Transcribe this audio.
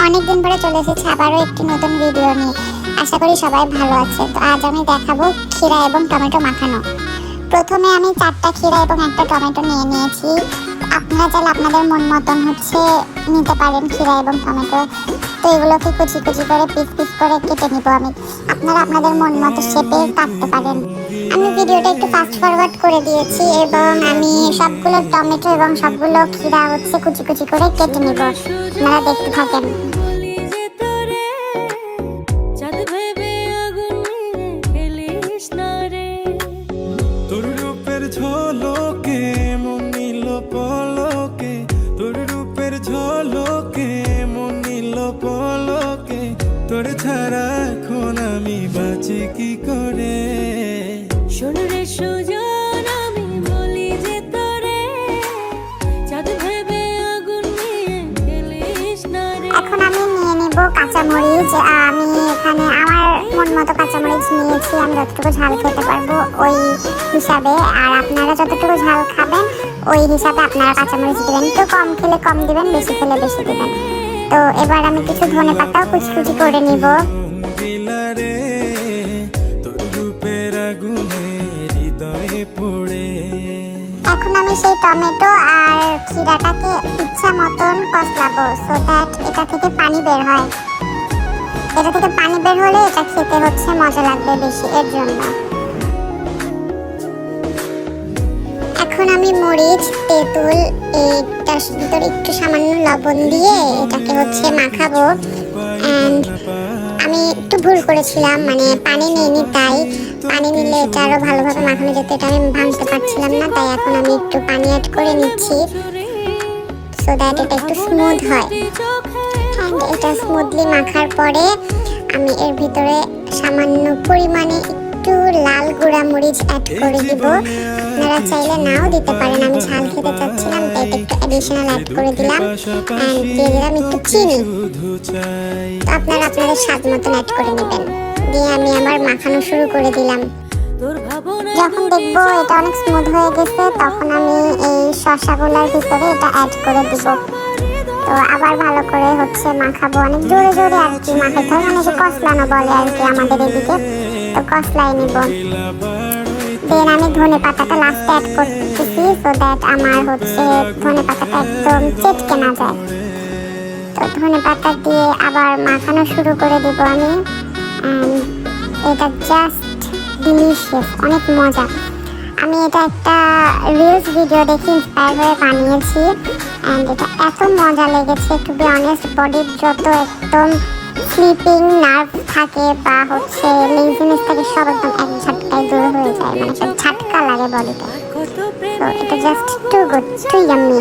অনেকদিন পরে চলে এসেছি আবারও একটি নতুন ভিডিও নিয়ে। আশা করি সবাই ভালো আছে। তো আজ আমি দেখাবো ক্ষীরা এবং টমেটো মাখানো। প্রথমে আমি 4টা ক্ষীরা এবং একটা টমেটো নিয়ে নিয়েছি। আপনারা চাইলে আপনাদের মন মতন নিতে পারেন ক্ষীরা এবং টমেটো। তো এগুলোকে কুচি কুচি করে পিস পিস করে কেটে নিব আমি। আপনারা আপনাদের মন মতো শেপে কাটতে পারেন। আমি ভিডিওটা একটু ফাস্ট ফরওয়ার্ড করে দিয়েছি এবং আমি সবগুলো টমেটো এবং সবগুলো ক্ষীরা কুচি কুচি করে কেটে নিব। আপনারা দেখতে থাকেন। ঝলকে মনিল পলকে তোর রূপের ঝলকে মনিল পলকে তোর ছাড়া এখন আমি বাঁচি কি করে। শোন রে সুজন আমি বলি যে তোরে চাঁদ ভেবে আগুন নিয়ে খেলিস না রে। এখন আমি নিয়ে নিব কাঁচামরিচ। আমি এখানে আমার মন মতো কাঁচামরিচ নিয়েছি। আমি যতটুকু ঝাল খেতে পারবো ওই হিসাবে, আর আপনারা যতটুকু ঝাল খাবেন ওই হিসাবে আপনারা কাঁচামরিচ দিবেন। তো কম খেলে কম দিবেন, বেশি খেলে বেশি দিবেন। তো এবার আমি কিছু ধনেপাতাও কুচি কুচি করে নিব। এখন আমি সেই টমেটো আর ক্ষীরাটাকে ইচ্ছা মতন কষলাবো, সো দ্যাট এটা থেকে পানি বের হয়। এটা থেকে পানি বের হলে এটা খেতে মজা লাগবে বেশি, এর জন্য। এখন আমি মরিচ, তেঁতুল এটার ভিতরে একটু সামান্য লবণ দিয়ে এটাকে মাখাবো। এন্ড আমি একটু ভুল করেছিলাম, মানে পানি নিইনি, তাই পানি নিলে এটা আরো ভালোভাবে মাখানো যেত। এটা আমি ভাঙতে পারছিলাম না, তাই এখন আমি একটু পানি অ্যাড করে নিচ্ছি, সো দ্যাট এটা একটু স্মুথ হয়। এন্ড এটা স্মুথলি মাখার পরে আমি এর ভিতরে সামান্য পরিমাণে একটু লাল গুঁড়া মরিচ অ্যাড করে দিব। আপনারা চাইলে নাও দিতে পারেন। আমি ঝাল খেতে চাচ্ছিলাম তাই এটা একটু অ্যাডিশনাল অ্যাড করে দিলাম। এন্ড দিয়ে দিলাম একটু চিনি। তো আপনারা আপনাদের স্বাদ মতন অ্যাড করে নেবেন। দিয়ে আমি আমার মাখানো শুরু করে দিলাম। যখন দেখবো এটা অনেক স্মুথ হয়ে গেছে, তখন আমি এই শসাগুলোর ভিতরে এটা অ্যাড করে দিব। তো আবার ভালো করে মাখাবো, অনেক জোরে জোরে আর কি মাখাতে হয়, মানে কষলানো বলে আর কি আমাদের এদিকে। তো কষলাই নিব। দেন আমি ধনে পাতাটা লাস্টে অ্যাড করতেছি, সো দ্যাট আমার ধনে পাতাটা একদম চেটকে না যায়। তো ধনে পাতা দিয়ে আবার মাখানো শুরু করে দিব আমি। এটা জাস্ট ডিলিশিয়াস, অনেক মজা। আমি এটা একটা রিলস ভিডিও দেখে ইন্সপায়ার হয়ে বানিয়েছি। অ্যান্ড এটা এত মজা লেগেছে, টু বি অনেস্ট। বডির যত একদম স্লিপিং নার্ভ থাকে বা লেজিনেস থাকে সব একদম এক ঝটকায় দূর হয়ে যায়, মানে সব ঝটকা লাগে বডিতে। তো এটা just too good, too yummy.